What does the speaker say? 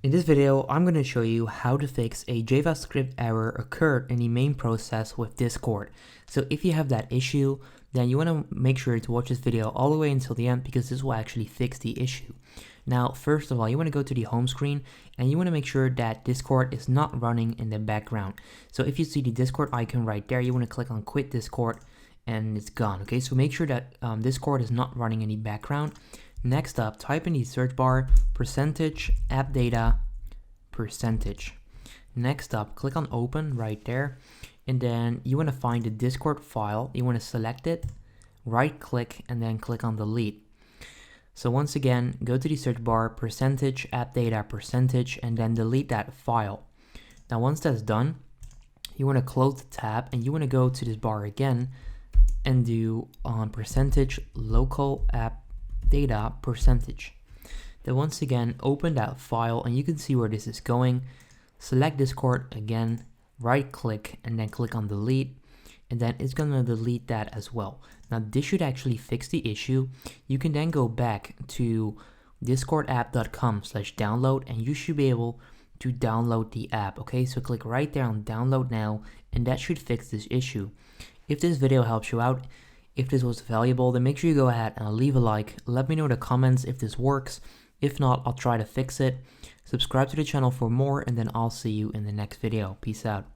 In this video, I'm going to show you how to fix a JavaScript error occurred in the main process with Discord. So if you have that issue, then you want to make sure to watch this video all the way until the end because this will actually fix the issue. Now, first of all, you want to go to the home screen and you want to make sure that Discord is not running in the background. So if you see the Discord icon right there, you want to click on quit Discord and it's gone. Okay, so make sure that Discord is not running in the background. Next up, type in the search bar %appdata %. Next up, click on open right there, and then you want to find the Discord file. You want to select it, right click, and then click on delete. So once again, go to the search bar %appdata %, and then delete that file. Now once that's done, you want to close the tab and you want to go to this bar again and do %local app data %. Then once again open that file and you can see where this is going. Select Discord again, right click, and then click on delete, and then it's gonna delete that as well. Now this should actually fix the issue. You can then go back to discordapp.com/download and you should be able to download the app. Okay, so click right there on download now, and that should fix this issue. If this video helps you out, if this was valuable, then make sure you go ahead and leave a like. Let me know in the comments if this works. If not, I'll try to fix it. Subscribe to the channel for more, and then I'll see you in the next video. Peace out.